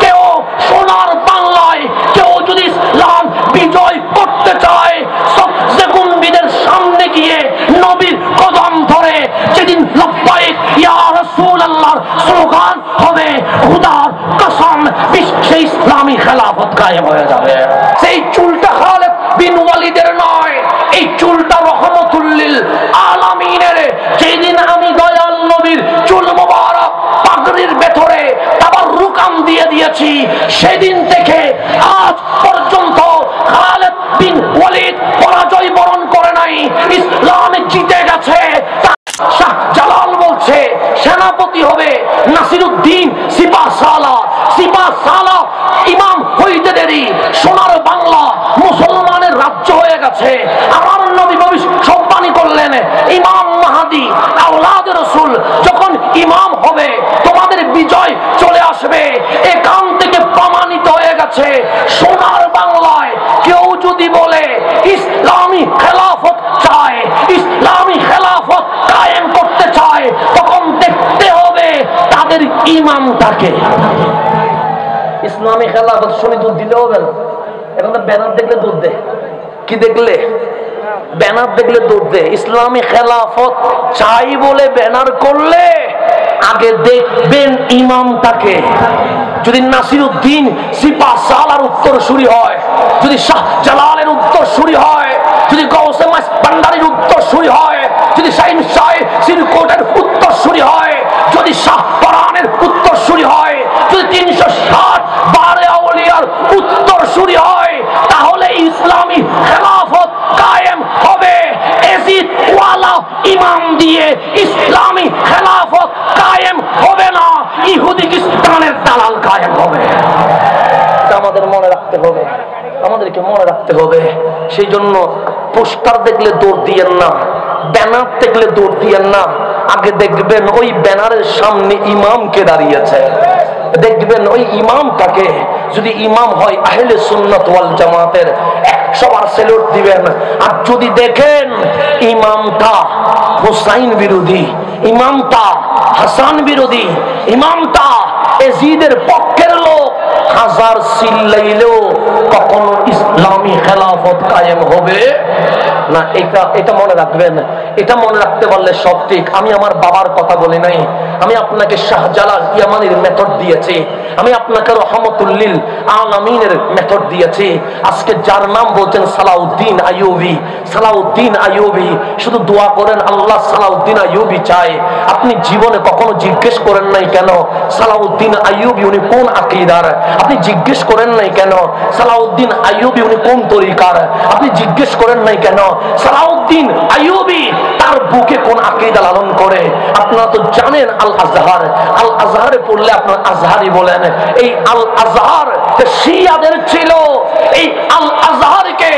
কেউ সোনার বাংলায় কেউ যদি ইসলাম বিজয় করতে চায়, সবচেয়ে কুম্ভীদের সামনে গিয়ে নবীর কদম ধরে যেদিন লব্বাইক ইয়া রাসূলুল্লাহর স্লোগান হবে, খুদার কসম বিশ্বে ইসলামী খেলাফত কায়েম হয়ে যাবে। সেই চুলটা খালিদ বিন ওয়ালিদের নয়, এই চুলটা রহমতুল লিল আলামিনের। যেদিন আমি দয়াল নবীর চুল মোবারক পাগড়ির ভেতরে তাবাররুকান দিয়ে দিয়েছি, সেদিন থেকে আজ পর্যন্ত খালিদ বিন ওয়ালিদ পরাজয় বরণ করে নাই, ইসলাম জিতে গেছে। শাহ জালাল বলছে সেনাপতি হবে নাসিরউদ্দিন সিপাহসালা। সিপাহসালা ইমাম হইতে দেরি, সোনার বাংলা মুসলমানের রাজ্য হয়ে গেছে। আমার নবী ভবিষ্যৎবাণী করলেন, ইমাম মাহদী আওলাদে রাসূল যখন ইমাম হবে তোমাদের বিজয় চলে আসবে। এখান থেকে প্রমাণিত হয়ে গেছে, সোনার বাংলায় কেউ যদি বলে ইসলামী খেলাফত চায়, ইসলামী খেলাফত কায়েম করতে চায়, তখন দেখতে হবে তাদের ইমামটাকে। ইসলামী খেলাফত শুনে দুধ দিলে হবে না, এখন তো ব্যানার দেখলে দুধ দেয়। কি দেখলে? ব্যানার দেখলে দুধ দেয়। ইসলামী খেলাফত চাই বলে ব্যানার করলে আগে দেখবেন ইমামটাকে। যদি নাসিরউদ্দিন সিপাহসালার উত্তরসূরি হয়, যদি শাহ জালালের উত্তরসূরি হয়, যদি গৌসে ভান্ডারীর উত্তরসূরি হয়, যদি শাহিন শাহ সিরকোটের উত্তরসূরি হয়, যদি শাহ পরানের উত্তরসূরি হয়, যদি 360 বারে আউলিয়ার উত্তরসূরি হয়, তাহলে ইসলামী খেলাফত কায়েম হবে। এজিদ ওয়ালা ইমাম দিয়ে ইসলামী খেলাফত কায়েম হবে না, ইহুদি খ্রিস্টানের দালাল কায়েম হবে। এটা আমাদের মনে রাখতে হবে, আমাদেরকে মনে রাখতে হবে। সেই জন্য পোস্টার দেখলে দৌড় দিয়েন না, ব্যানার দেখলে দৌড় দিয়েন না, আগে দেখবেন ওই ব্যানারের সামনে ইমামকে দাঁড়িয়েছে, দেখবেন ওই ইমামটাকে। যদি ইমাম হয় আহলে সুন্নাত ওয়াল জামাতের 100 বার স্যালুট দিবেন। আর যদি দেখেন ইমামটা হুসাইন বিরোধী, ইমামটা হাসান বিরোধী, ইমামটা এজিদের পক্ষের লোক, হাজার চিল্লাইলেও কখনো ইসলামী খেলাফত কায়েম হবে না। এটা মনে রাখবেন। এটা মনে রাখতে পারলে সব ঠিক। আমি আমার বাবার কথা বলি নাই, আমি আপনাকে শাহজালাল ইয়ামানির মেথড দিয়েছি, আমি আপনাকে রহমতুল লিল আলামিনের মেথড দিয়েছি। আজকে যার নাম বলছেন সালাউদ্দিন আইয়ুবী, সালাউদ্দিন আইয়ুবী, শুধু দোয়া করেন আল্লাহ সালাউদ্দিন আইয়ুবী চায়। আপনি জীবনে কখনো জিজ্ঞেস করেন নাই কেন সালাউদ্দিন আইয়ুবী উনি কোন আকীদার? আপনি জিজ্ঞেস করেন নাই কেন সালাউদ্দিন আইয়ুবী উনি কোন তরিকার? আপনি জিজ্ঞেস করেন নাই কেন সালাউদ্দিন আইয়ুবী তার বুকে কোন আকীদা লালন করে? আপনারা তো জানেন আল আজহার, আল আজহারে পড়লে আপনার আজহারি বলেন। এই আল আজহার শিয়াদের ছিল, এই আল আজহারকে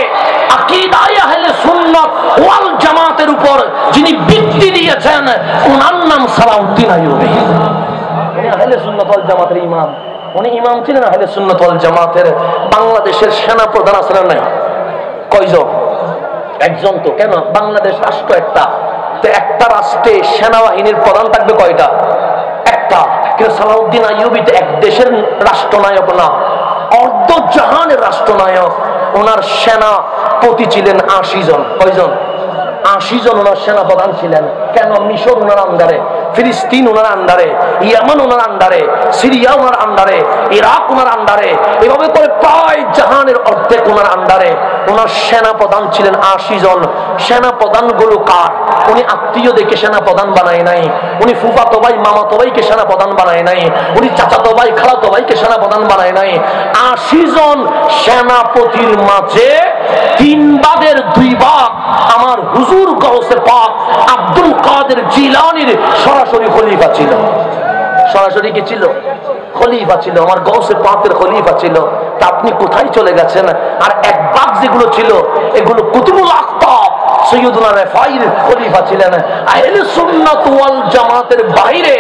আকীদায়ে আহলে সুন্নাত ওয়াল জামাতের উপর যিনি ভিত্তি দিয়েছেন ওনার নাম সালাউদ্দিন আইয়ুবী। উনি আহলে সুন্নাত ওয়াল জামাতের ইমাম, উনি ইমাম ছিলেন আহলে সুন্নাত ওয়াল জামাতের। বাংলাদেশের সেনা প্রধান আছেন নাই? কয়জন? একজন। তো কেন? বাংলাদেশ রাষ্ট্র একটা, তো একটা রাষ্ট্রে সেনাবাহিনীর প্রধান থাকবে কয়টা? একটা। কিন্তু সালাউদ্দিন আইয়ুবী তো এক দেশের রাষ্ট্রনায়ক না, অর্ধ জাহানের রাষ্ট্রনায়ক। ওনার সেনাপতি ছিলেন 80 জন। কয়জন? 80 জন ওনার সেনাপ্রধান ছিলেন। কেন? মিশর ওনার আন্ডারে, ফিলিস্তিন ওনার আন্ডারে, ইয়ামান ওনার আন্ডারে, সিরিয়া ওনার আন্ডারে, ইরাক ওনার আন্ডারে, এভাবে করে প্রায় জাহানের অর্ধেক ওনার আন্ডারে। ওনার সেনাপ্রধান ছিলেন 80 জন। সেনাপ্রধান গুলো কার? উনি আত্মীয় দেখে সেনাপ্রধান বানায় নাই, উনি ফুফাতো ভাই মামাতো ভাইকে সেনাপ্রধান বানায় নাই, উনি চাচাতো ভাই খালাতো ভাইকে সেনাপ্রধান বানায় নাই। 80 জন সেনাপতির মাঝে 3 ভাগের 2 ভাগ আমার হুজুর গৌসে পাক আব্দুল কাদের জিলানীর সরাসরি খলিফা ছিল। সরাসরি কি ছিল? খলিফা ছিল, আমার গৌসে পাকের খলিফা ছিল। তা আপনি কোথায় চলে গেছেন? আর 1 ভাগ যেগুলো ছিল এগুলো কুতুবুল আখতাব সৈয়দুনা রিফাঈর খলিফা ছিলেন। আহলে সুন্নাত ওয়াল জামাতের বাইরে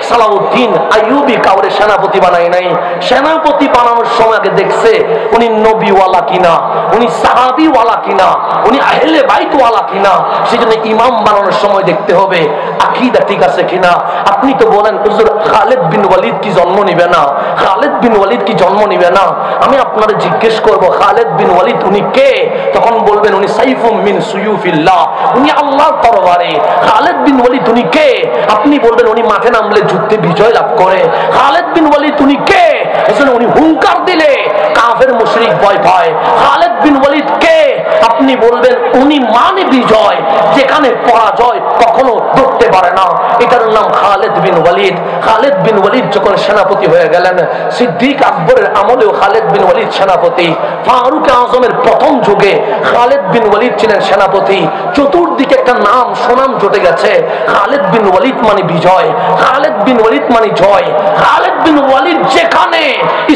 সালাউদ্দিন আইয়ুবী কাউরে সেনাপতি বানায় নাই। সেনাপতি বানানোর সময় আগে দেখছে উনি নবীওয়ালা কিনা, উনি সাহাবীওয়ালা কিনা, উনি আহলে বাইতওয়ালা কিনা। সেজন্য ইমাম বানানোর সময় দেখতে হবে আকীদা ঠিক আছে কিনা। আপনি তো বলেন হুজুর খালিদ বিন ওয়ালিদ কি জন্ম নিবে না? খালিদ বিন ওয়ালিদ কি জন্ম নিবে না? আমি আপনারা জিজ্ঞেস করব খালিদ বিন ওয়ালিদ উনি কে? তখন বলবেন উনি সাইফুম মিন সুয়ুফিল্লাহ, উনি আল্লাহর তরবারি। খালিদ বিন ওয়ালিদ উনি কে? আপনি বলবেন উনি মাঠে নামলে যুদ্ধে বিজয় লাভ করে। খালিদ বিন ওয়ালিদ উনি কে? উনি হুঙ্কার দিলে কাফের মুশরিক ভয় পায়। খালিদ বিন ওয়ালিদ কে? আপনি বলবেন উনি মানে বিজয়, যেখানে পরাজয় কখনো ধরতে পারে না। এটার নাম খালিদ বিন ওয়ালিদ। খালিদ বিন ওয়ালিদ যখন সেনাপতি হয়ে গেলেন, সিদ্দিক আকবরের আমলেও খালিদ বিন ওয়ালিদ সেনাপতি, ফারুক আজমের প্রথম যুগে খালিদ বিন ওয়ালিদ ছিলেন সেনাপতি। চতুর্দিকে একটা নাম সুনাম জুটে গেছে, খালিদ বিন ওয়ালিদ মানে বিজয়, খালিদ বিন ওয়ালিদ মানে জয়। খালিদ বিন ওয়ালিদ যেখানে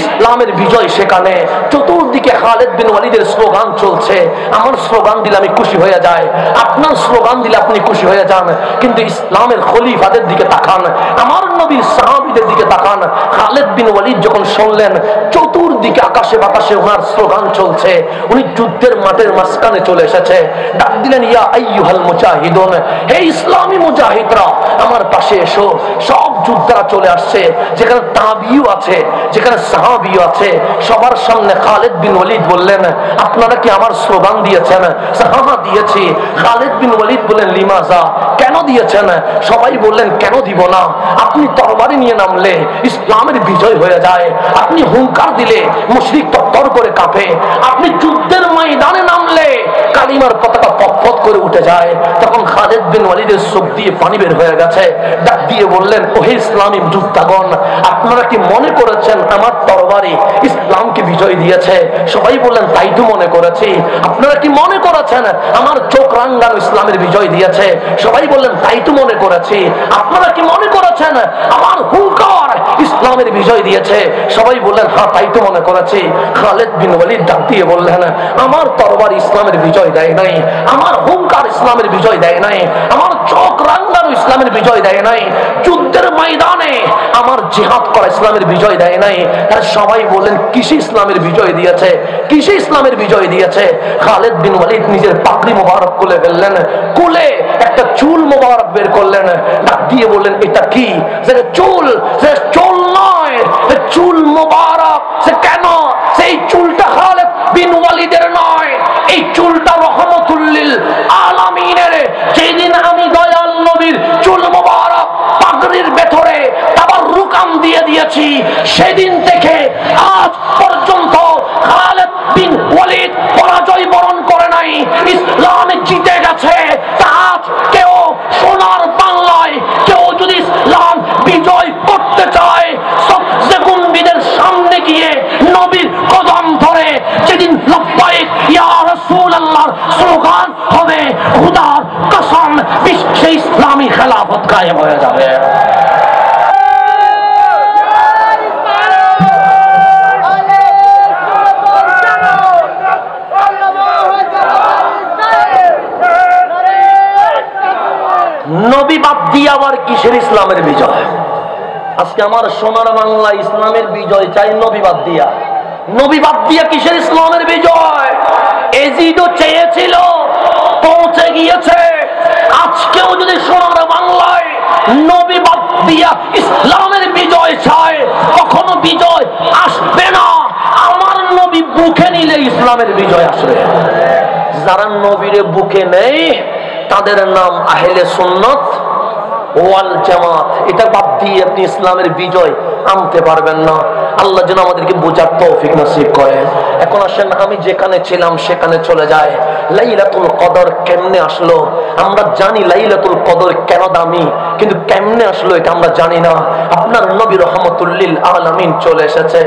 ইসলামের বিজয় সেখানে। চতুর্দিকে খালিদ বিন ওয়ালিদের স্লোগান চলছে। আমার স্লোগান দিলে আমি খুশি হয়ে যাই, আপনার স্লোগান দিলে আপনি খুশি হয়ে যান, কিন্তু ইসলামের খলিফাদের দিকে তাকান, আমার নবীর সাহাবীদের দিকে তাকান। খালিদ বিন ওয়ালিদ যখন শুনলেন চতুর্দিকে আকাশে বাতাসে ওনার স্লোগান চলছে, উনি যুদ্ধের মাঠের মাঝখানে চলে এসেছে, ডাক দিলেন ইয়া আইয়ুহাল মুজাহিদুন, হে ইসলামী মুজাহিদরা আমার পাশে এসো। সব যোদ্ধারা চলে আসছে, যেখানে তাবিউ আছে, যেখানে সাহাবীও আছে। সবার সামনে খালিদ বিন ওয়ালিদ বললেন আপনারা কি আমার স্লোগান দিয়েছেন? সাহাবা দিয়েছি। খালিদ বিন ওয়ালিদ বললেন লিমাজা, কেন দিয়েছেন? সবাই বললেন কেন দিব না, আপনি তরবারি নিয়ে নামলে ইসলামের বিজয় হয়ে যায়, আপনি হুঙ্কার দিলে মুশরিক তরতর করে কাঁপে, আপনি যুদ্ধের ময়দানে নামলে কালিমার পতাকা পথ করে উঠে যায়। তখন খালিদ বিন ওয়ালিদের চোখ দিয়ে পানি বের হয়ে গেছে, ডাক দিয়ে বললেন ওহে ইসলামী যোদ্ধাগণ, আপনারা কি মনে করেছেন আমার তরবারি ইসলামকে বিজয় দিয়েছে? সবাই বললেন তাই তো মনে করেছি। আপনারা কি মনে করেছেন আমার চোখ রাঙ্গানো ইসলামের বিজয় দিয়েছে? সবাই বললেন তাই তো মনে করেছি। আপনারা কি মনে করেছেন আমার হুঙ্কার ইসলামের বিজয় দিয়েছে? সবাই বললেন হ্যাঁ তাই তো মনে করেছি। খালিদ বিন ওয়ালিদ ডাক দিয়ে বললেন আমার তরবারি ইসলামের বিজয় দেয় নাই, আমার হুঙ্কার ইসলামের বিজয় দেয় নাই, আমার চোখ রাঙ্গানো ইসলামের বিজয় দেয় নাই, যুদ্ধের ময়দানে আমার জিহাদ করা ইসলামের বিজয় দেয় নাই। তারা সবাই বললেন কিসে ইসলামের বিজয় দিয়েছে, কিসে ইসলামের বিজয় দিয়েছে? খালিদ বিন ওয়ালিদ নিজের পাগড়ি মোবারক খুলে ফেললেন, খুলে একটা চুল মোবারক বের করলেন, ডাক দিয়ে বললেন এটা কি? চুল, চুল নয়, চুল মোবারক। সে কেন? সেই চুলটা খালিদ বিন ওয়ালিদের নয়, এই চুলটা রহমতুল লিল আলামিনের। যেদিন আমি দয়াল নবীর চুল মোবারক পাগড়ির ভেতরে তাবাররুকান দিয়ে দিয়েছি, সেদিন থেকে আজ পর্যন্ত খালিদ বিন ওয়ালিদ পরাজয় বরণ করে নাই, ইসলাম জিতে গেছে। আজ কেউ সোনার বাংলায় কেউ যদি ইসলাম বিজয় করতে চায়, সবচেয়ে গুম্বিদের সামনে গিয়ে নবীর কদম ধরে যেদিন লব্বাইক ইয়া রাসূলুল্লাহর স্লোগান হবে, খুদার কসম বিশ্বে ইসলামী খেলাফত কায়েম হয়ে যাবে। নবী বাদ দিয়ে আবার কিসের ইসলামের বিজয়? আজকে আমার সোনার বাংলা ইসলামের বিজয় চাই নবী বাদ দিয়া। নবী বাদ দিয়া কিসের ইসলামের বিজয়? এজিদও চেয়েছিল, পৌঁছে গিয়েছে। আজকেও যদি সোনার বাংলায় নবী বাদ দিয়া ইসলামের বিজয় চায়, কখনো বিজয় আসবে না। আমার নবী বুকে নিলে ইসলামের বিজয় আসবে। যারা নবীরে বুকে নেই তাদের নাম আহলে সুন্নাত ওয়াল জামাত। এটা বাদ দিয়ে আপনি ইসলামের বিজয় আনতে পারবেন না। আল্লাহ যেন আমাদেরকে বোঝার তৌফিক নসিব করে। এখন আসেন আমি যেখানে ছিলাম সেখানে চলে যায়। লাইলাতুল কদর কেমনে আসলো? আমরা জানি লাইলাতুল কদর কেন দামি, কিন্তু কেমনে আসলো এটা আমরা জানি না। আপনার নবী রহমতুল লিল আলামিন চলে এসেছে।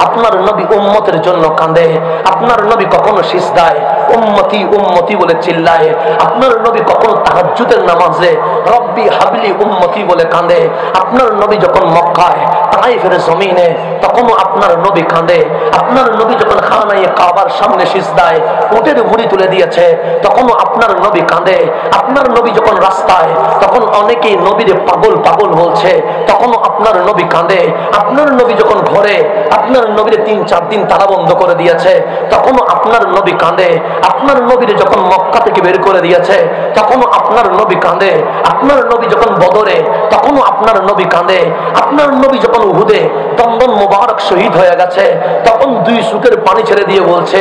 আপনার নবী উম্মতের জন্য কাঁদে। আপনার নবী কখনো সিজদায় উম্মতি উম্মতি বলে চিল্লায়। আপনার নবী কখনো তাহাজ্জুদের নামাজে রব্বি হাবলি উম্মতি বলে কাঁদে। আপনার নবী যখন মক্কায় তাইফের জমিনে তখনও আপনার নবী কাঁদে। আপনার নবী যখন খানায়ে কাবার সামনে সিজদায় উটের ভুঁড়ি তুলে দিয়েছে দিয়েছে তখনও আপনার নবী কাঁদে। আপনার নবী যখন রাস্তায়, তখন অনেকেই নবীরে পাগল পাগল বলছে, তখনও আপনার নবী কাঁদে। আপনার নবী যখন ঘরে, আপনার নবীরে 3-4 দিন তালা বন্ধ করে দিয়েছে, তখনও আপনার নবী কাঁদে। আপনার নবীরে যখন মক্কা থেকে বের করে দিয়েছে, তখনও আপনার নবী কাঁদে। আপনার নবী যখন বদরে, তখনও আপনার নবী কাঁদে। আপনার নবী যখন উহুদে দন্দন মোবারক শহীদ হয়ে গেছে, তখন 2 চোখের পানি ছেড়ে দিয়ে বলছে,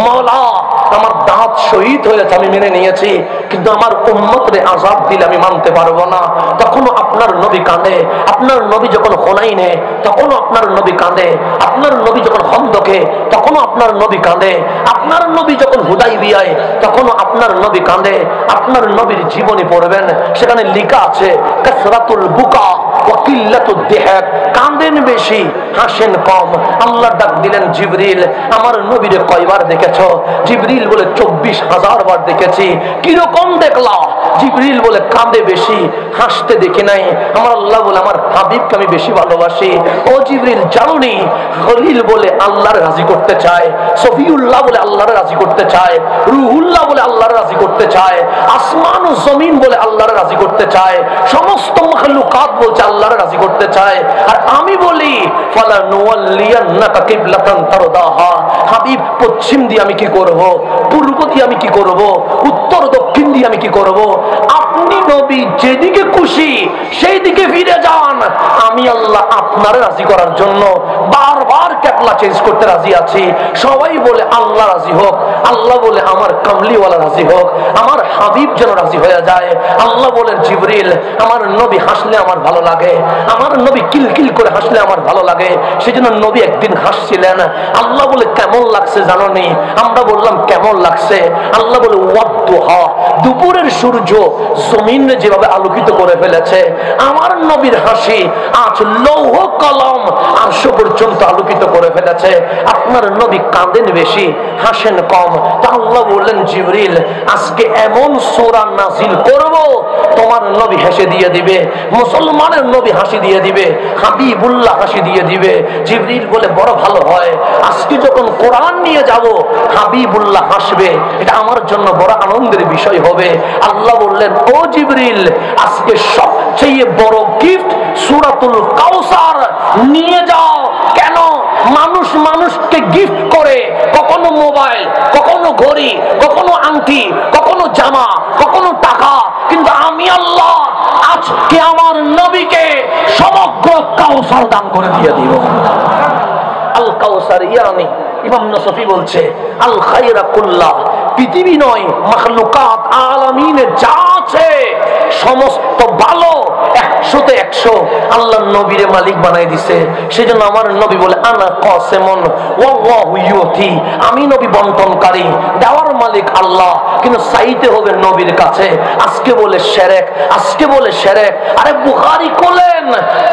মাওলা আমার দাঁত শহীদ হয়েছে আমি মেনে নিয়েছি, কিন্তু আমার উম্মতরে আযাব দিলে আমি মানতে পারবো না। তখনও আপনার নবী কাঁদে। আপনার নবী যখন হুনাইনে, তখনও আপনার নবী কাঁদে। আপনার নবী যখন খন্দকে, তখনও আপনার নবী কাঁদে। আপনার নবী যখন হুদাইবিয়ায়, তখনও আপনার নবী কাঁদে। আপনার নবীর জীবনী পড়বেন, সেখানে লেখা আছে কাসরাতুল বুকা ওয়া কিল্লাতুদ দিহাক, কাঁদেন বেশি হাসেন কম। আল্লাহ ডাক দিলেন জিবরিল, আমার নবীরে কয়বার দেখেছো? জিবরিল বলে 24,000 বার দেখেছি। কিরকম দেখলা? জিবরিল বলে কাঁদে বেশি, হাসতে দেখি নাই। আমার আল্লাহ বলে আমার হাবিবকে আমি বেশি ভালোবাসি। ও জিবরিল জানোনি, খলিল বলে আল্লাহর রাজি করতে চায়, সফিউল্লাহ বলে আল্লাহর রাজি করতে চায়, রুহুল্লাহ বলে আল্লাহর রাজি করতে চায়, আসমান ও জমিন বলে আল্লাহর রাজি করতে চায়, সমস্ত মাখলুকাত বলছে আল্লাহর রাজি করতে চায়। আর আমি বলি ফালা নুওয়াল্লিয়ান্নাকা কিবলাতান তারদাহা, হাবিব পশ্চিম দিয়ে আমি কি করব, পূর্ব দিয়ে আমি কি করব, উত্তর দক্ষিণ দিয়ে আমি কি করব? আপনি নবী যেদিকে খুশি সেই দিকে ফিরে যান। আমি আল্লাহ আপনার রাজি করার জন্য বারবার কেবলা চেঞ্জ করতে রাজি আছি। সবাই বলে আল্লাহ রাজি হোক, আল্লাহ বলে আমার কামলিওয়ালা রাজি হোক, আমার হাবিব যেন রাজি হয়ে যায়। আল্লাহ বলেন জিবরিল, আমার নবী হাসলে আমার ভালো লাগে, আমার নবী কিলকিল করে হাসলে আমার ভালো লাগে। সেজন্য নবী একদিন হাসছিলেন। আল্লাহ বলে কেমন লাগছে জানোনি? আমরা বললাম কেমন লাগছে? আল্লাহ বলে ওয়াদ্দুহা, দুপুরের সূর্য জমিনে যেভাবে আলোকিত করে ফেলেছে, আমার নবীর হাসি আজ লৌহ কলম আরশ পর্যন্ত আলোকিত করে ফেলেছে। আপনার নবী কাঁদেন বেশি, হাসেন কম। তা আল্লাহ বললেন জিবরিল, আজকে এমন সূরা নাযিল করব তোমার নবী হেসে দিয়ে দিবে, মুসলমানের নবী হাসি দিয়ে দিবে, হাবিবুল্লাহ হাসি দিয়ে দিবে। জিবরিল বলে বড় ভালো হয়, আজকে যখন কোরআন নিয়ে যাব হাবিবুল্লাহ হাসবে, এটা আমার জন্য বড় আনন্দের বিষয় হবে। আল্লাহ বললেন, ও জিবরিল, আজকে সবচেয়ে বড় গিফট সূরাতুল কাউসার নিয়ে যাও। কেন? মানুষ মানুষকে গিফট করে, কখনো মোবাইল, কখনো ঘড়ি, কখনো আংটি, কখনো জামা, কখনো টাকা, কিন্তু আমি আল্লাহ আজকে আমার নবীকে সমগ্র কাউসার দান করে দিয়ে দিব। আল কাউসার ইয়ানি, ইমাম নসফি বলছে আল খায়রা কুল্লাহ, পৃথিবী নয় মাখলুকাত আলামিনে যা আছে সমস্ত ভালো 100তে 100 আল্লাহ নবীরে মালিক বানাই দিছে। সেজন্য আমার নবী বলে আনা কাসিমুন ওয়াল্লাহু ইউতি, আমি নবী বন্টনকারী, দেওয়ার মালিক আল্লাহ, কিন্তু চাইতে হবে নবীর কাছে। আজকে বলে শিরক, আজকে বলে শিরক। আরে বুখারী খুলেন,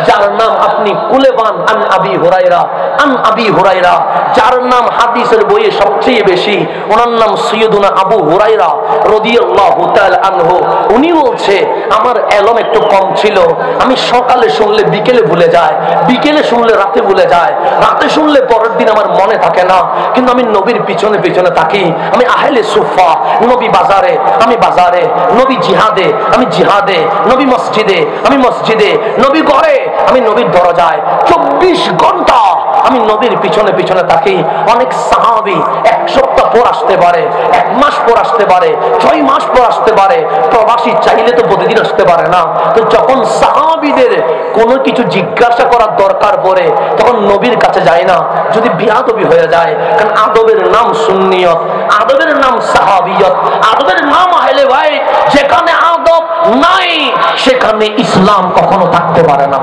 যার নাম আপনি খুলে পান আন আবি হুরায়রা, আন আবি হুরায়রা, যার নাম হাদিসের বইয়ে সবচেয়ে বেশি, ওনার নাম সৈয়দুনা আবু হুরায়রা রাদিয়াল্লাহু তাআলা আনহু। উনি বলছে আমার এলম একটু কম ছিল, আমি সকালে শুনলে বিকেলে ভুলে যায়, বিকেলে শুনলে রাতে ভুলে যায়, রাতে শুনলে পরের দিন আমার মনে থাকে না, কিন্তু আমি নবীর পিছনে পিছনে থাকি। আমি আহলে সুফা, নবী বাজারে আমি বাজারে, নবী জিহাদে আমি জিহাদে, নবী মসজিদে আমি মসজিদে, নবী ঘরে আমি নবীর দরজায়, 24 ঘন্টা আমি নবীর পিছনে পিছনে থাকি। অনেক সাহাবী 1 সপ্তাহ পর আসতে পারে, 1 মাস পর আসতে পারে, 6 মাস পর আসতে পারে। প্রবাসী চাইলে তো প্রতিদিন আসতে পারে না। তো যখন সাহাবীদের কোনো কিছু জিজ্ঞাসা করার দরকার পড়ে, তখন নবীর কাছে যায় না, যদি বিয়াদবি হয়ে যায়। কারণ আদবের নাম সুন্নিয়ত, আদবের নাম সাহাবিয়ত, আদবের নাম আহলে বাইত। যেখানে আদব নাই সেখানে ইসলাম কখনো থাকতে পারে না।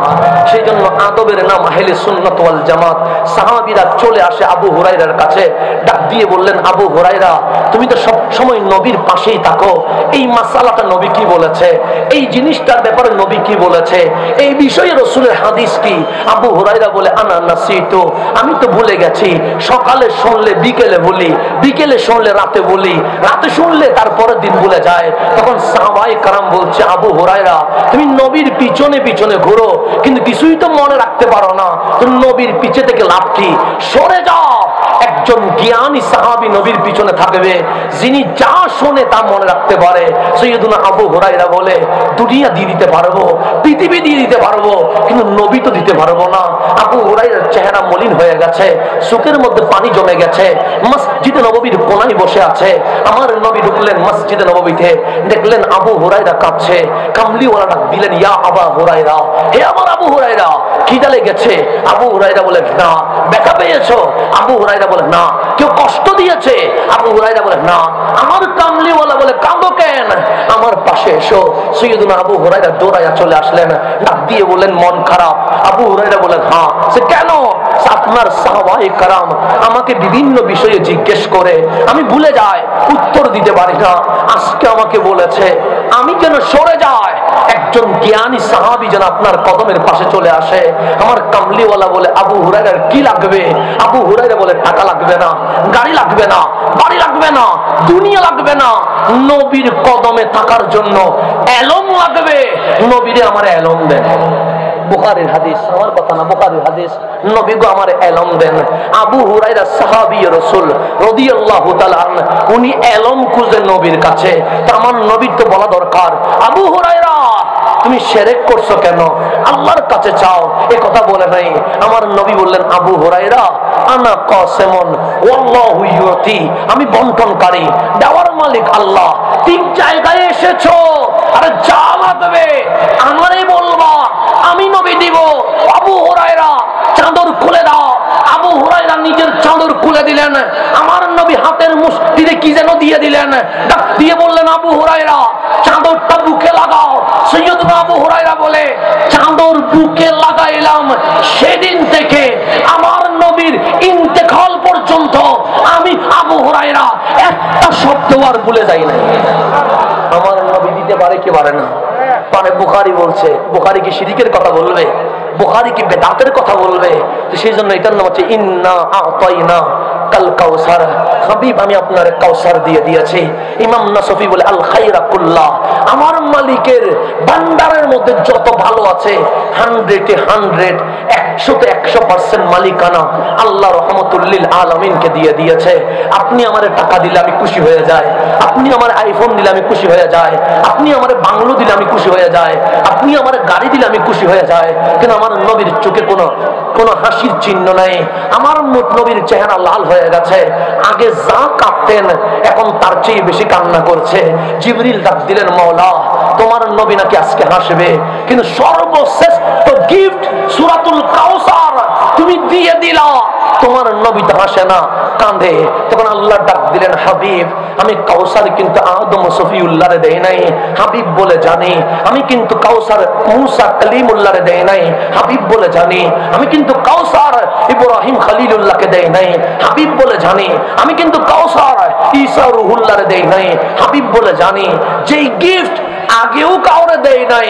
সেই জন্য আদবের নাম আহলে সুন্নাত ওয়াল জামাত। সাহাবীরা চলে আসে আবু হুরায়রার কাছে, ডাক দিয়ে বললেন, আবু হুরায়রা, তুমি তো সব সময় নবীর পাশেই থাকো, এই মাসালাটা নবী কি বলেছে, এই জিনিসটার ব্যাপারে নবী কি বলেছে, এই বিষয়ে রাসূলের হাদিস কি? আবু হুরায়রা বলে আনা নাসিতু, আমি তো ভুলে গেছি। সকালে শুনলে বিকেলে বলি, বিকেলে শুনলে রাতে বলি, রাতে শুনলে তারপরের দিন ভুলে যায়। তখন সাহাবায়ে কেরাম বলছে, আবু হুরায়রা, তুমি নবীর পিছনে পিছনে ঘুরো কিন্তু কিছুই তো মনে রাখতে পারো না, তুমি নবীর পিছে থেকে লাভ কি? সরে যাও। এক একজন জ্ঞানী সাহাবী নবীর পিছনে থাকবে, যিনি যা শোনে তা মনে রাখতে পারে। সৈয়দুনা আবু হুরায়রা বলে, দুনিয়া দিয়ে দিতে পারবো, পৃথিবী দিয়ে দিতে পারবো, কিন্তু নবী তো দিতে পারবো না। আবু হুরায়রার চেহারা মলিন হয়ে গেছে, চোখের মধ্যে পানি জমে গেছে, মসজিদে নববীর কোনায় বসে আছে। আমার নবী ঢুকলেন মসজিদে নববীতে, দেখলেন আবু হুরায়রা কাঁদছে। কামলিওয়ালা ডাক দিলেন, ইয়া আবু হুরায়রা, হে আমার আবু হুরায়রা, খিদা লেগেছে? আবু হুরায়রা বলে, না। ব্যথা পেয়েছো? আবু হুরায়রা বলে, না। কেউ কষ্ট দিয়েছে? আবু হুরায়রা বলে, না। আমার কামলিওয়ালা বলে, কাঁদো কেন? আমার পাশে এসো। সৈয়দুনা আবু হুরায়রা দৌড়াইয়া চলে আসলেন, ডাক দিয়ে বললেন, মন খারাপ? আবু হুরায়রা বলেন, হ্যাঁ। সে কেন? আপনার সাহাবায়ে কেরাম আমাকে বিভিন্ন বিষয়ে জিজ্ঞেস করে, আমি ভুলে যাই, উত্তর দিতে পারি না। আজকে আমাকে বলেছে আমি যেন সরে যাই, একজন জ্ঞানী সাহাবী যেন আপনার কদমের পাশে চলে আসে। আমার কামলিওয়ালা বলে, আবু হুরায়রার কি লাগবে? আবু হুরায়রা বলে, টাকা লাগবে না, গাড়ি লাগবে না, বাড়ি লাগবে না, দুনিয়া লাগবে না, নবীর কদমে থাকার জন্য এলম লাগবে। নবীরে আমার এলম দেন। বুখারীর হাদিস, আমার কথা না, বুখারীর হাদিস। নবী গো আমার এলম দেন। আবু হুরায়রা সাহাবী রাসূল রাদিয়াল্লাহু তাআলা আনহু, উনি এলম খুঁজেন নবীর কাছে। তো আমার নবীর তো বলা দরকার, আবু হুরায়রা তুমি শিরক করছো কেন? আল্লাহর কাছে চাও। এই কথা বলে নাই। আমার নবী বললেন, আবু হুরায়রা আনা কাসিমুন ওয়াল্লাহু ইউতি, আমি বন্টনকারী, দেওয়ার মালিক আল্লাহ। ঠিক জায়গায় এসেছো। আরে যা লাগবে আমারই বলবা, আমি নবী দিব। আবু হুরায়রা চাদর খুলে দাও। আবু হুরায়রা নিজের চাদর খুলে দিলেন। আমার নবী হাতের মুষ্টিতে কি যেন দিয়ে দিলেন, ডাক দিয়ে বললেন, আবু হুরায়রা চাদরটা বুকে লাগাও। সৈয়দনা আবু হুরায়রা বলে, চাদর বুকে লাগাইলাম। সেদিন থেকে আমার নবীর ইন্তেকাল পর্যন্ত আমি আবু হুরায়রা একটা শব্দ আর ভুলে যাই না। আমার নবী দিতে পারে কি পারে না? পারে। বুখারী বলছে, বুখারী কি শিরকের কথা বলবে? বুখারী কি বেদাতের কথা বলবে? তো সেই জন্য এটার নাম হচ্ছে ইন্না আতাইনা কাল কাউসার। হাবিব আমি আপনার কাউসার দিয়ে দিয়েছি। ইমাম নাসফি বলে, আল খায়রা কুল্লাহ, আমার মালিকের ভান্ডারের মধ্যে যত ভালো আছে 100-এ 100, 100-তে 100% মালিকানা আল্লাহ রহমতুল লিল আলামিনকে দিয়ে দিয়েছে। আপনি আমারে টাকা দিলে আমি খুশি হয়ে যাই, আপনি আমার আইফোন দিলে আমি খুশি হয়ে যাই, আপনি আমার বাংলো দিলে আমি খুশি হয়ে যাই, আপনি আমার গাড়ি দিলে আমি খুশি হয়ে যাই। কিন্তু আমার নবীর চোখে কোনো হাসির চিহ্ন নাই। আমার নবীর চেহারা লাল হয়ে গেছে। আগে যা কাঁদতেন এখন তার চেয়ে বেশি কান্না করছে। জিবরিল ডাক দিলেন, মাওলা তোমার নবী নাকি আজকে হাসবে, কিন্তু সর্বশ্রেষ্ঠ গিফট সূরাতুল কাউসার তুমি দিয়ে দিলা, তোমার নবী তো হাসে না, কাঁদে। তখন আল্লাহ ডাক দিলেন, হাবিব আমি কাউসার কিন্তু আদম সফিউল্লাহরে দেই নাই। হাবিব বলে, জানি। আমি কিন্তু কাউসার মুসা কালিমুল্লাহরে দেই নাই। হাবিব বলে, জানি। আমি কিন্তু কাউসার ইব্রাহিম খলিলুল্লাহকে দেই নাই। হাবিব বলে, জানি। আমি কিন্তু কাউসার ঈসা রুহুল্লাহরে দেই নাই। হাবিব বলে, জানি। যেই গিফট আগেও কাউরে দেই নাই,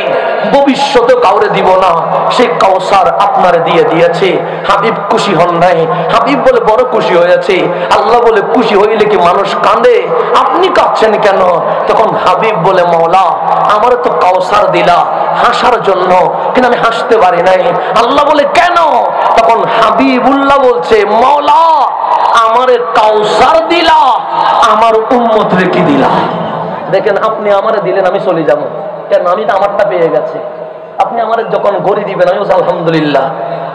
ভবিষ্যতেও কাউরে দিব না, সেই কাউসার আপনারে দিয়ে দিয়েছে। হাবিব খুশি হন নাই? হাবিব বলে, বড় খুশি হয়েছে। আল্লাহ বলে, খুশি হইলে কি মানুষ কাঁদে? আপনি কাঁদছেন কেন? তখন হাবিব বলে, মাওলা আমার তো কাউসার দিলা হাসার জন্য, কিন্তু আমি হাসতে পারি নাই। আল্লাহ বলে, কেন? তখন হাবিবুল্লাহ বলছে, মাওলা আমারে কাউসার দিলা, আমার উম্মত রেখে দিলা। দেখেন, আপনি আমারে দিলেন, আমি চলে যাবো কেন? আমি তো আমারটা পেয়ে গেছি। আপনি আমার যখন গড়ি দিবেন, আমি আলহামদুলিল্লাহ।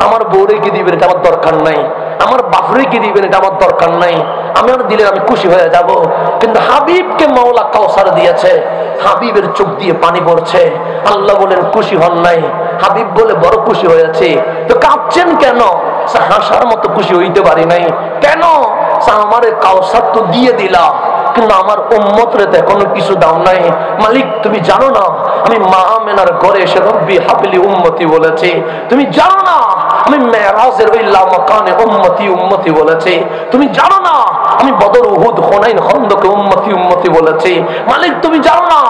আমার বউরে কি দিবেন এটা আমার দরকার নাই, আমার বাপরে কি দিবেন এটা আমার দরকার নাই। আমি আর দিলে আমি খুশি হয়ে যাব। কিন্তু হাবিবকে মাওলা কাউসার দিয়েছে, হাবিবের চোখ দিয়ে পানি পড়ছে। আল্লাহ বলেন, খুশি হন নাই? হাবিব বলে, বড় খুশি হয়েছে। তো কাঁদছেন কেন? হাসার মতো খুশি হইতে পারি নাই। কেন? আমারে কাউসার তো দিয়ে দিলা, কিন্তু আমার উম্মতরে তো এখনো কিছু দাও নাই। মালিক তুমি জানো না আমি মা আমেনার ঘরে এসে রব্বি হাবলি উম্মতি বলেছি? তুমি জানো না আমি মেরাজের ওই লামাকানে উম্মতি উম্মতি বলেছি? তুমি জানো না আমি বদর উহুদ হুনাইন খন্দকে উম্মতি উম্মতি বলেছি? মালিক তুমি জানো না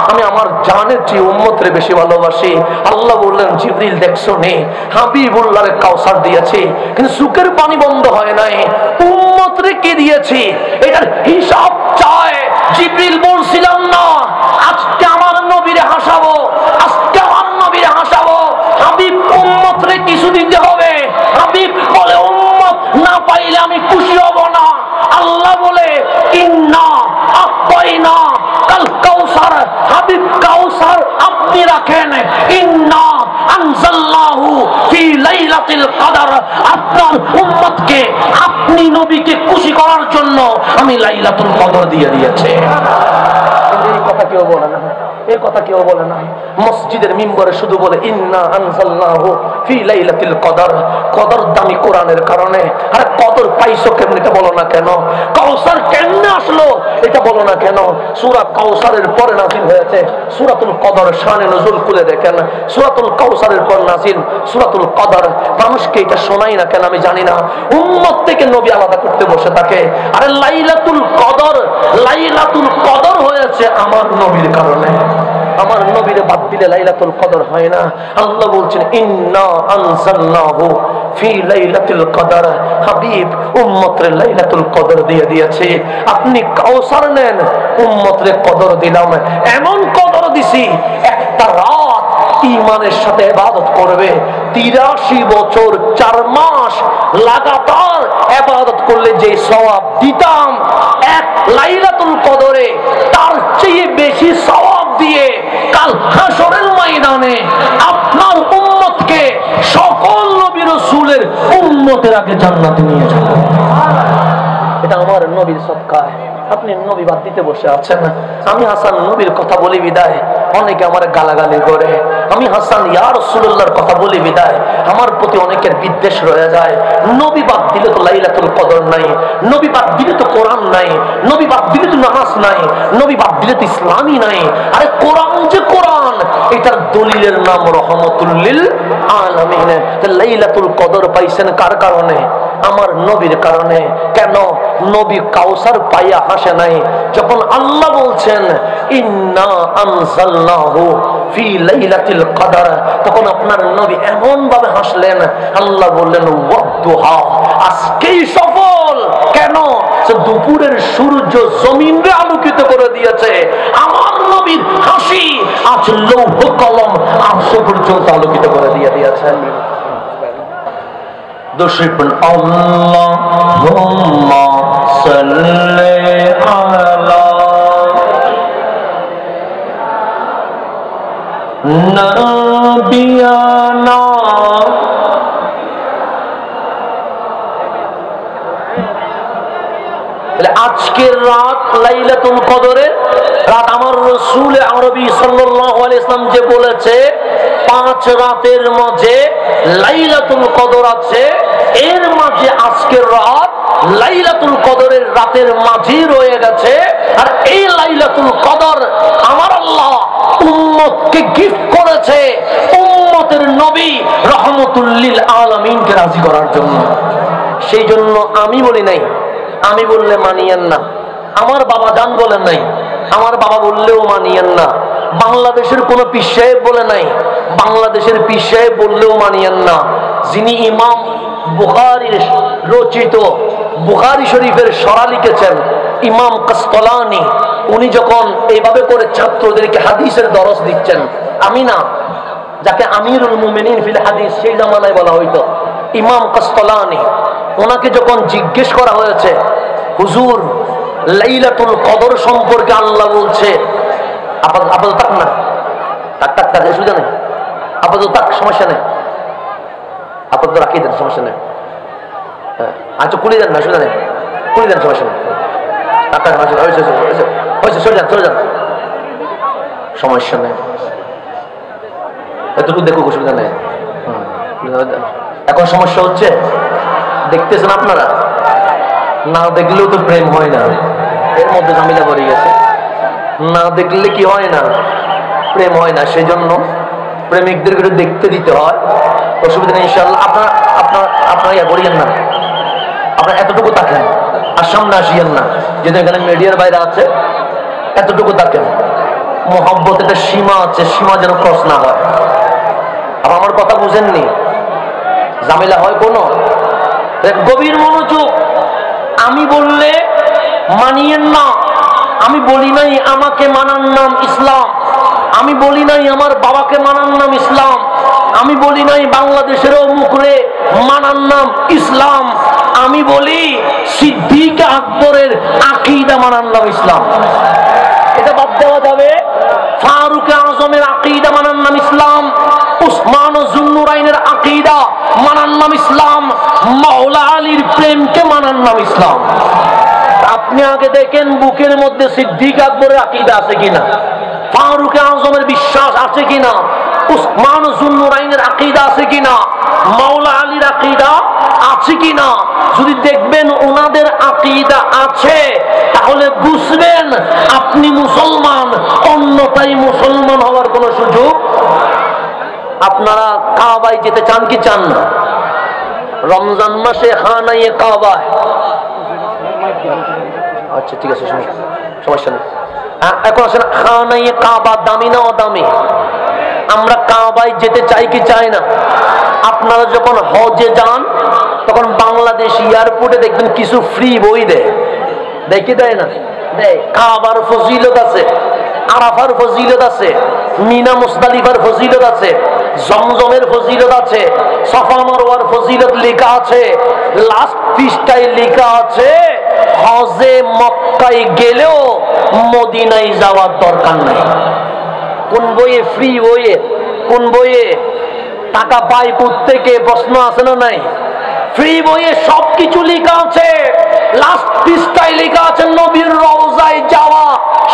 আমি আমার জানের চেয়ে উম্মতরে বেশি ভালোবাসি? আল্লাহ বললেন, জিবরিল দেখছো নে, হাবিবুল্লাহরে কাউসার দিয়েছে, কিন্তু সুখের পানি বন্ধ হয় নাই। উম্মতরে কি দিয়েছি এটার হিসাব চায়। জিবরিল বলছিলাম না আজকে আমার নবীরে হাসাবো, আজকে আমার নবীরে হাসাবো, হাবিব উম্মতরে কিছু দিতে হবে। হাবিব বলে, উম্মত না পাইলে আমি খুশি হব না। লাইলাতুল কদর। আপনার উম্মতকে, আপনি নবীকে খুশি করার জন্য আমি লাইলাতুল কদর দিয়ে দিয়েছে। এই কথা কেউ বলে না, এই কথা কেউ বলে না। মসজিদের মিম্বরে শুধু বলে ইন্না আনজালনাহু ফি লাইলাতুল কদর। কদর দামি কোরআনের কারণে। আরে কদর পাইছো কেমনে এটা বলো না কেন? কাউসার কেমনে আসলো এটা বলো না কেন? সূরা কাউসারের পরে নাযিল হয়েছে সূরাতুল কদর। শানে নজুল খুলে দেখেন, সূরাতুল কাউসারের পর নাযিল সূরাতুল কদর। মানুষকে এটা শোনাই না কেন আমি জানি না। উম্মত থেকে নবী আলাদা করতে বসে থাকে। আরে লাইলাতুল কদর, লাইলাতুল কদর হয়েছে আমার নবীর কারণে। আমার নবীর বাদ দিলে লাইলাতুল কদর হয় না। আল্লাহ বলছেন ইন্না আনজালনাহু ফি লাইলাতুল কদর। হাবিব উম্মতরে লাইলাতুল কদর দিয়ে দিয়েছে। আপনি কাউসার নেন, উম্মতরে কদর দিলাম। এমন কদর দিছি, একটা রাত ঈমানের সাথে ইবাদত করবে, 83 বছর 4 মাস লাগাতার ইবাদত করলে যে সওয়াব দিতাম, এক লাইলাতুল কদরে তার চেয়ে বেশি সওয়াব দিয়ে কাল হাশরের ময়দানে আপনার উম্মতকে সকল নবী রাসূলের উম্মতের আগে জান্নাতে নিয়ে যাব। এটা আমার নবীর সদকায়। আপনি নবী বাদ দিতে বসে আছেন। আমি হাসান নবীর কথা বলি বিদায় অনেকে আমার গালাগালি করে। আমি হাসান ইয়া রাসূলুল্লাহর কথা বলি বিদায় আমার প্রতি অনেকের বিদ্বেষ রয়ে যায়। নবী বাদ দিলে তো লাইলাতুল কদর নাই, নবী বাদ দিলে তো কোরআন নাই, নবী বাদ দিলে তো নামাজ নাই, নবী বাদ দিলে তো ইসলামই নাই। আরে কোরআন যে কোরআন, এটার দলিলের নাম রহমাতুল লিল আলামিন। লাইলাতুল কদর পাইছেন কার কারণে? আমার নবীর কারণে। কেন? নবী কাউসার পাইয়া হাসে নাই। যখন আল্লাহ বলছেন ইন্না আনজালনাহু ফি লাইলাতুল কদর, তখন আপনার নবী এমন ভাবে হাসলেন। আল্লাহ বললেন ওয়াদুহা, আজকেই সফল। কেন? দুপুরের সূর্য জমিনকে আলোকিত করে দিয়েছে। আমার নবীর হাসি আজ লৌহ কলম আরশ পর্যন্ত আলোকিত করে দিয়েছেন। দুশিপন আল্লাহুম্মা সাল্লি আলা নবিয়ানা। আজকের রাত লাইলাতুল কদরের রাত। আমার রাসূল আরবি সাল্লাল্লাহু আলাইহি ওয়াসাল্লাম যে বলেছে 5 রাতের মাঝে লাইলাতুল কদর আছে, এর মাঝে আজকের রাত লাইলাতুল কদরের রাতের মাঝে রয়ে গেছে। আর এই লাইলাতুল কদর আমার আল্লাহ উম্মতকে গিফট করেছে, উম্মতের নবী রহমাতুল লিল আলামিনকে রাজি করার জন্য। সেই জন্য আমি বলি নাই, আমি বললে মানিয়েন না। আমার বাবা জান বলেন নাই, আমার বাবা বললেও মানিয়েন না। বাংলাদেশের কোন পীর সাহেব বলে নাই, বাংলাদেশের পীর সাহেব বললেও মানিয়েন না। যিনি ইমাম বুখারীর রচিত বুখারী শরীফের সরা লিখেছেন ইমাম কাসতালানি, উনি যখন এইভাবে করে ছাত্রদেরকে হাদিসের দরস দিচ্ছেন, আমি না, যাকে আমিরুল মুমিনিন ফিল হাদিস সেই জামানায় বলা হইতো, ইমাম কাসতালানি, ওনাকে যখন জিজ্ঞেস করা হয়েছে হুজুর লাইলাতুল কদর সম্পর্কে আল্লাহ বলছে, আপাতত থাক না, থাক অসুবিধা নেই, আপাতত থাক, সমস্যা নেই, আপাতত রাখিয়ে দেন, সমস্যা নেই, আচ্ছা কুড়ি দেন না, অসুবিধা নেই, কুড়ি দেন, সমস্যা নেই, চলে যান, সমস্যা নেই, এতটুকু দেখুক, অসুবিধা নেই। এখন সমস্যা হচ্ছে, দেখতেছেন আপনারা, না দেখলেও তো প্রেম হয় না, এর মধ্যে ঝামেলা পড়ে গেছে। না দেখলে কি হয় না, প্রেম হয় না। সেই জন্য প্রেমিকদের একটু দেখতে দিতে হয়, অসুবিধা নেই ইনশাআল্লাহ। আপনারা ইয়া করিয়েন না, আপনারা এতটুকু তাকেন, আর সামনে আসিয়েন না, যেহেতু এখানে মিডিয়ার বাইরে আছে, এতটুকু তাকেন। মোহাব্বত একটা সীমা আছে, সীমা যেন ক্রস না হয়। আমার কথা বুঝেননি, ঝামেলা হয় কোনো, গভীর মনোযোগ। আমি বললে মানিয়েন না, আমি বলি নাই আমাকে মানার নাম ইসলাম, আমি বলি নাই আমার বাবাকে মানার নাম ইসলাম, আমি বলি নাই বাংলাদেশের মুখরে মানার নাম ইসলাম, আমি বলি সিদ্দিক আকবরের আকীদা মানার নাম ইসলাম। এটা বাদ দেওয়া যাবে? ফারুক আজমের আকীদা মানার নাম ইসলাম, উসমান ও যুন্নুরাইনের আকীদা মানার মানার নাম ইসলাম, মাওলা আলীর প্রেমকে মানার নাম ইসলাম। আপনি আগে দেখেন বুকের মধ্যে সিদ্দিক আকবরের আকীদা আছে কিনা, ফারুক আজমের বিশ্বাস আছে কিনা, উসমান যুন্নুরাইনের আকীদা আছে কিনা, মাওলা আলীর আকীদা আছে কিনা। যদি দেখবেন ওনাদের আকীদা আছে তাহলে বুঝবেন আপনি মুসলমান, অন্যথায় মুসলমান হওয়ার কোনো সুযোগ। আপনারা কাবায় যেতে চান কি চান না? রমজান মাসে খানায়ে কাবা, আচ্ছা ঠিক আছে সমস্যা নেই। এখন আসেন, খানায়ে কাবা দামি না অদামি? আমরা কাবায় যেতে চাই কি চাই না? আপনারা যখন হজে যান তখন বাংলাদেশ এয়ারপোর্টে দেখবেন কিছু ফ্রি বই দেয়, দেখি দেয় না? দেয়। কাবার ফজিলত আছে, আরাফার ফজিলত আছে, মিনা মুজদালিফার ফজিলত আছে, জমজমের ফজিলত আছে, সাফা মারওয়ার ফজিলত লেখা আছে। লাস্ট পৃষ্ঠায় লেখা আছে হজে মক্কায় গেলেও মদিনায় যাওয়ার দরকার নাই। কোন বইয়ে? ফ্রি বইয়ে। কোন বইয়ে? টাকা পাই প্রত্যেকে, প্রশ্ন আছে না নাই? ফ্রি বইয়ে সবকিছু লেখা আছে। লাস্ট পৃষ্ঠায় লেখা আছে নবীর রওজায় যাওয়া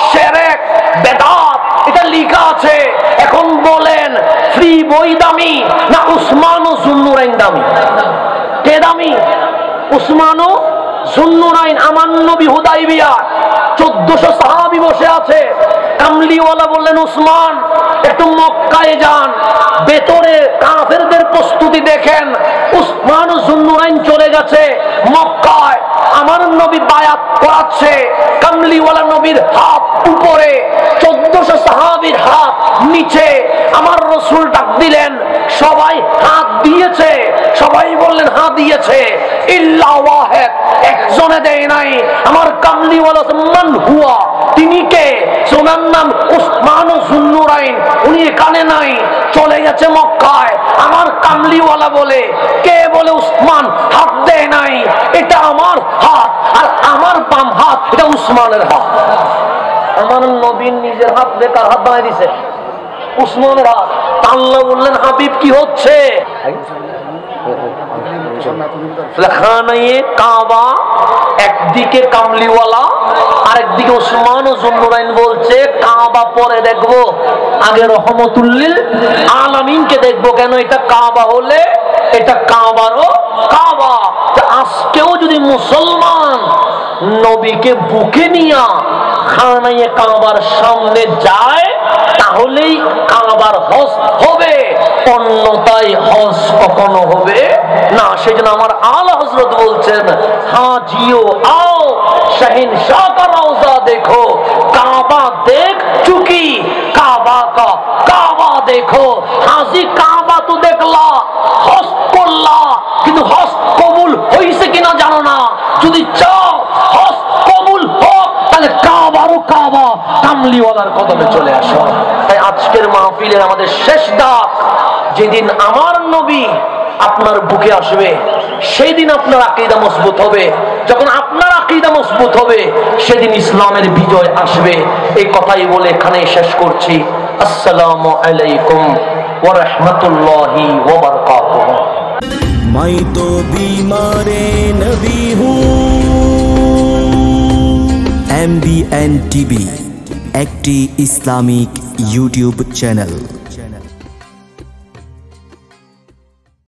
শিরক বেদাত, এটা লেখা আছে। এখন বলেন ফ্রি বই দামি না উসমান ও যুন্নুরাইন দামি? কে দামি? উসমান ও যুন্নুরাইন। আমার নবী হুদাইবিয়া 1400 সাহাবী বসে আছে, কামলিওয়ালা বললেন উসমান একটু মক্কায় যান, ভেতরে কাফেরদের প্রস্তুতি দেখেন। উসমান ও যুন্নুরাইন চলে গেছে মক্কায়, আমার নবী বায়াত করাচ্ছে, কামলিওয়ালা নবীর হাত উপরে, 1400 সাহাবীর হাত নিচে। আমার রাসূল ডাক দিলেন, সবাই হাত দিয়েছে, সবাই বললেন হাত দিয়েছে, ইল্লা ওয়াহিদ, একজনে দেয় নাই। আমার কামলিওয়ালা মান হুয়া, তিনি কে? ওনার নাম উসমান ও যুন্নুরাইন, উনি এখানে নাই, চলে গেছে মক্কায়। আমার কামলিওয়ালা বলে, কে বলে উসমান হাত দেয় নাই, এটা আমার হাত, আর আমার বাম হাত এটা উসমানের হাত। আমার নবীর নিজের হাত বেকার হাত বানাই দিছে, উসমানের হাত। আল্লাহ বললেন হাবিব কি হচ্ছে? খানায়ে কাবা একদিকে কামলিওয়ালা, আরেকদিকে উসমান ও যুন্নুরাইন বলছে কাবা পরে দেখবো, আগে রহমতুল্লিল আলামিনকে দেখবো। কেন? এটা কাবা হলে এটা কাবারও কাবা। আজকেও যদি মুসলমান নবীকে বুকে নিয়া খানায়ে কাবার সামনে যায় তাহলেই কাবার হজ হবে, অন্যথায় হজ কখনো হবে না। সেজন্য আমার আলা হযরত বলছেন, হাজিও আও শহনशाह का রওজা দেখো, কাবা দেখ চুকি কাবা কা কাবা দেখো। হাজি কাবা তো দেখলা, হজ করলা, কিন্তু হজ কবুল হইছে কিনা জানো না। যদি চাও হজ কবুল হোক তাহলে কাবারও কাবা, কামলিওয়ালার কদমে চলে আসো। তাই আজকের মাহফিলের আমাদের শেষ ডাক, যেদিন আমার নবী আপনার বুকে আসবে সেই দিন আপনার আকীদা মজবুত হবে। যখন আপনার আকীদা মজবুত হবে সেদিন ইসলামের বিজয় আসবে। এই কথাই বলে এখানেই শেষ করছি। আসসালামু আলাইকুম ওয়া রাহমাতুল্লাহি ওয়া বারাকাতুহু। मैं तो बीमारे नबी हूँ। MBN TV একটি ইসলামিক ইউটিউব চ্যানেল।